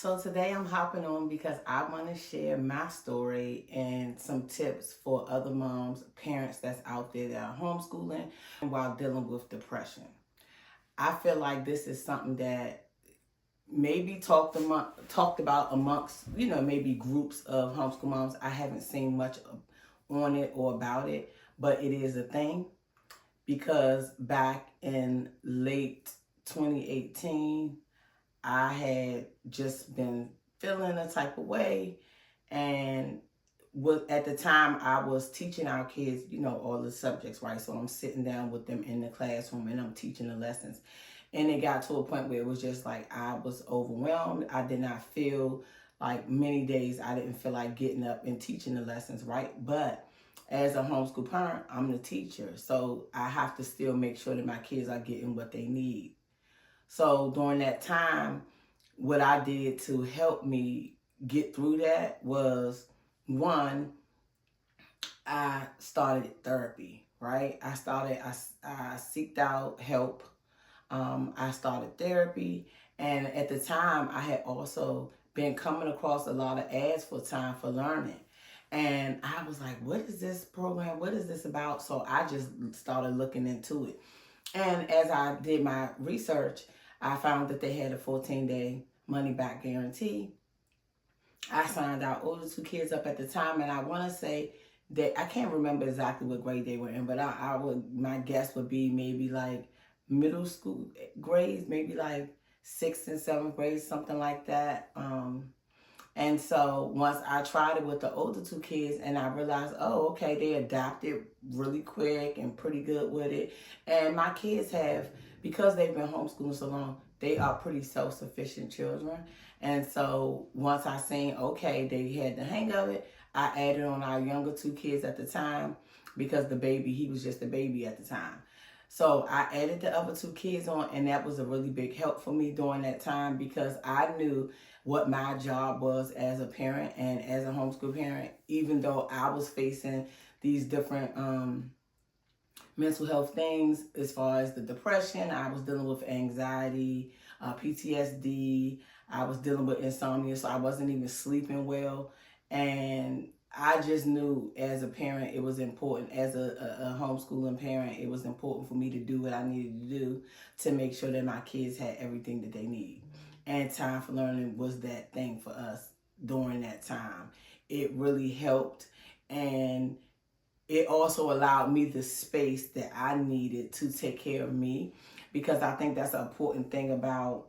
So today I'm hopping on because I want to share my story and some tips for other moms, parents that's out there that are homeschooling while dealing with depression. I feel like this is something that maybe talked about amongst, maybe groups of homeschool moms. I haven't seen much on it or about it, but it is a thing because back in late 2018, I had just been feeling a type of way, and at the time I was teaching our kids, all the subjects, right? So I'm sitting down with them in the classroom and I'm teaching the lessons. And it got to a point where it was just like I was overwhelmed. I did not feel like many days I didn't feel like getting up and teaching the lessons, right? But as a homeschool parent, I'm the teacher. So I have to still make sure that my kids are getting what they need. So during that time, what I did to help me get through that was one, I started therapy, right? I seeked out help. I started therapy. And at the time, I had also been coming across a lot of ads for Time for Learning. And I was like, what is this program? What is this about? So I just started looking into it. And as I did my research, I found that they had a 14-day money back guarantee. I signed our oldest two kids up at the time, and I want to say that I can't remember exactly what grade they were in, but I would, my guess would be maybe like middle school grades, maybe like sixth and seventh grade, something like that. And so once I tried it with the older two kids and I realized, oh, okay, they adapted really quick and pretty good with it. And my kids have, because they've been homeschooling so long, they are pretty self-sufficient children. And so once I seen, okay, they had the hang of it, I added on our younger two kids at the time because the baby, he was just a baby at the time. So I added the other two kids on, and that was a really big help for me during that time because I knew what my job was as a parent and as a homeschool parent, even though I was facing these different mental health things as far as the depression. I was dealing with anxiety, PTSD. I was dealing with insomnia, so I wasn't even sleeping well. And I just knew as a parent, it was important, as a homeschooling parent, it was important for me to do what I needed to do to make sure that my kids had everything that they need. And Time for Learning was that thing for us during that time. It really helped, and it also allowed me the space that I needed to take care of me, because I think that's an important thing about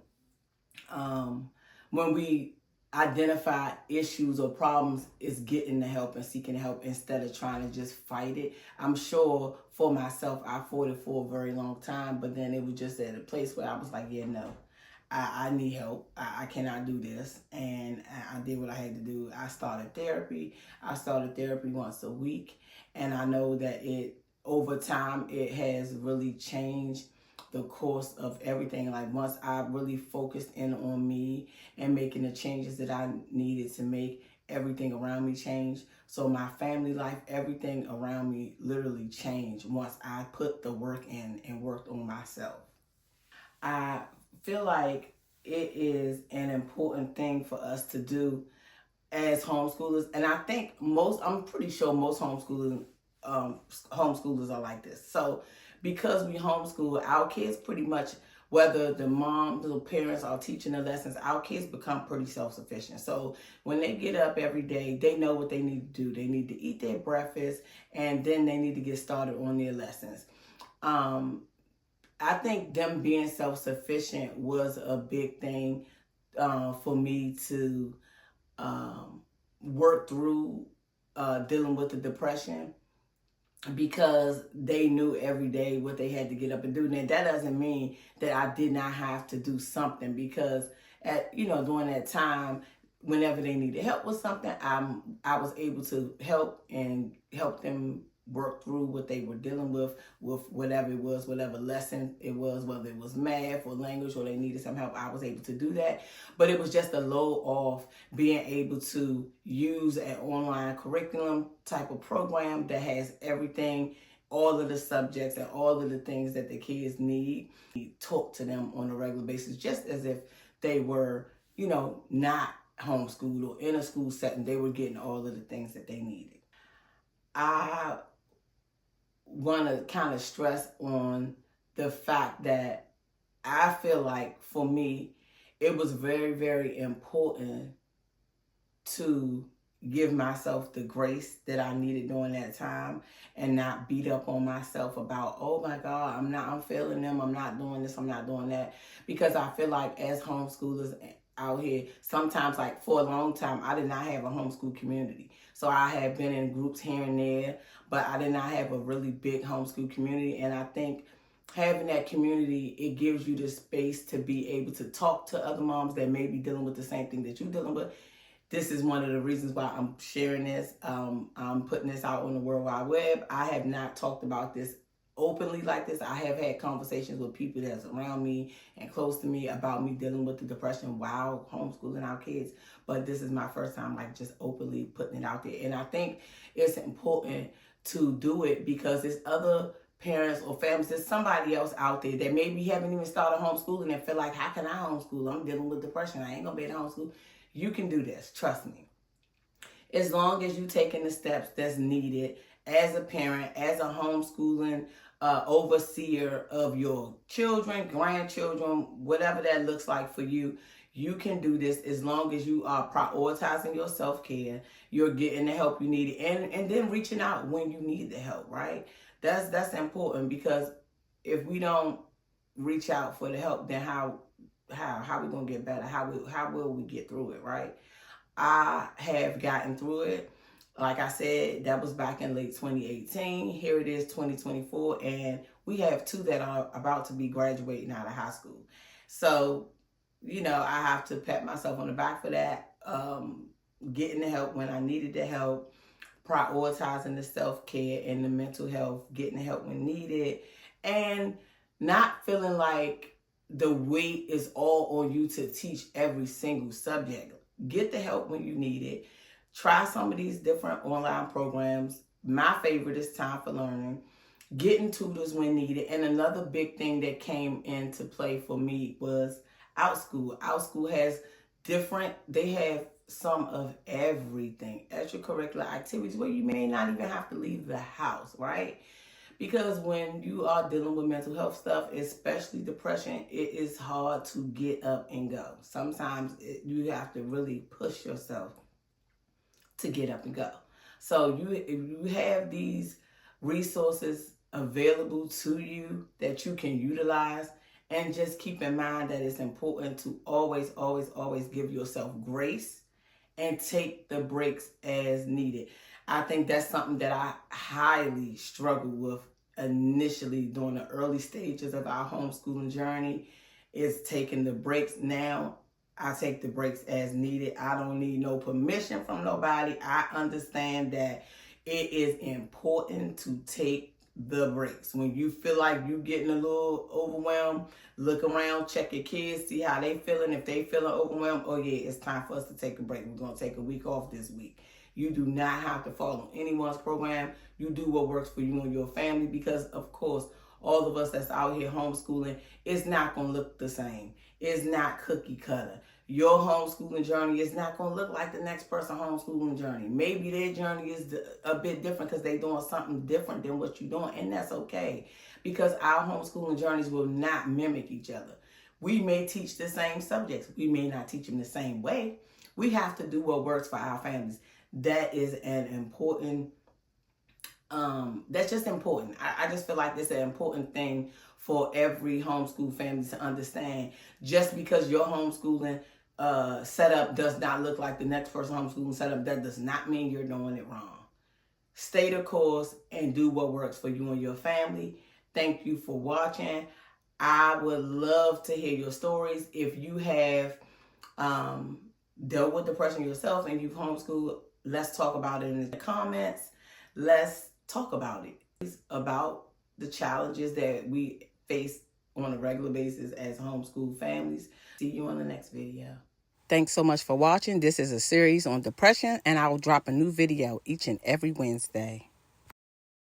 when we identify issues or problems, is getting the help and seeking help instead of trying to just fight it. I'm sure for myself, I fought it for a very long time, but then it was just at a place where I was like, yeah, no, I need help. I cannot do this. And I did what I had to do. I started therapy. I started therapy once a week. And I know that over time, it has really changed the course of everything. Like once I really focused in on me and making the changes that I needed to make, everything around me changed. So my family life, everything around me literally changed once I put the work in and worked on myself. I feel like it is an important thing for us to do as homeschoolers, and I think I'm pretty sure most homeschoolers are like this. So because we homeschool our kids, pretty much whether the parents are teaching the lessons, our kids become pretty self-sufficient. So when they get up every day, they know what they need to do. They need to eat their breakfast, and then they need to get started on their lessons. I think them being self-sufficient was a big thing for me to work through dealing with the depression, because they knew every day what they had to get up and do. Now that doesn't mean that I did not have to do something, because during that time, whenever they needed help with something, I was able to help them work through what they were dealing with whatever it was, whatever lesson it was, whether it was math or language or they needed some help, I was able to do that. But it was just a load of being able to use an online curriculum type of program that has everything, all of the subjects and all of the things that the kids need. Talk to them on a regular basis, just as if they were not homeschooled or in a school setting, they were getting all of the things that they needed. I want to kind of stress on the fact that I feel like for me, it was very, very important to give myself the grace that I needed during that time and not beat up on myself about, oh my God, I'm failing them, I'm not doing this, I'm not doing that. Because I feel like as homeschoolers out here, sometimes like for a long time, I did not have a homeschool community. So I had been in groups here and there, but I did not have a really big homeschool community. And I think having that community, it gives you the space to be able to talk to other moms that may be dealing with the same thing that you're dealing with. This is one of the reasons why I'm sharing this. I'm putting this out on the World Wide Web. I have not talked about this openly like this. I have had conversations with people that's around me and close to me about me dealing with the depression while homeschooling our kids. But this is my first time like just openly putting it out there. And I think it's important to do it because there's other parents or families, there's somebody else out there that maybe haven't even started homeschooling and feel like, how can I homeschool? I'm dealing with depression. I ain't gonna be able to homeschool. You can do this, trust me. As long as you're taking the steps that's needed as a parent, as a homeschooling overseer of your children, grandchildren, whatever that looks like for you, you can do this as long as you are prioritizing your self-care, you're getting the help you need, and then reaching out when you need the help, right? That's important because if we don't reach out for the help, then how we gonna get better? How will we get through it, right? I have gotten through it. Like I said, that was back in late 2018. Here it is, 2024, and we have two that are about to be graduating out of high school. So, I have to pat myself on the back for that. Getting the help when I needed the help, prioritizing the self-care and the mental health, getting the help when needed, and not feeling like the weight is all on you to teach every single subject. Get the help when you need it. Try some of these different online programs. My favorite is Time for Learning. Getting tutors when needed. And another big thing that came into play for me was OutSchool. OutSchool has they have some of everything. Extracurricular activities where you may not even have to leave the house, right? Because when you are dealing with mental health stuff, especially depression, it is hard to get up and go. Sometimes you have to really push yourself to get up and go. So you have these resources available to you that you can utilize, and just keep in mind that it's important to always, always, always give yourself grace and take the breaks as needed. I think that's something that I highly struggled with initially during the early stages of our homeschooling journey, is taking the breaks. Now I take the breaks as needed. I don't need no permission from nobody. I understand that it is important to take the breaks. When you feel like you're getting a little overwhelmed, look around, check your kids, see how they feeling. If they feeling overwhelmed, oh yeah, it's time for us to take a break. We're going to take a week off this week. You do not have to follow anyone's program. You do what works for you and your family, because of course, all of us that's out here homeschooling, it's not going to look the same. It's not cookie cutter. Your homeschooling journey is not going to look like the next person's homeschooling journey. Maybe their journey is a bit different because they're doing something different than what you're doing, and that's okay, because our homeschooling journeys will not mimic each other. We may teach the same subjects. We may not teach them the same way. We have to do what works for our families. That is an important, that's just important. I just feel like it's an important thing for every homeschool family to understand. Just because your homeschooling setup does not look like the next person's homeschooling setup, that does not mean you're doing it wrong. Stay the course and do what works for you and your family. Thank you for watching. I would love to hear your stories. If you have dealt with depression yourself and you've homeschooled, let's talk about it in the comments. Let's talk about it. It's about the challenges that we face on a regular basis as homeschool families. See you on the next video. Thanks so much for watching. This is a series on depression, and I will drop a new video each and every Wednesday.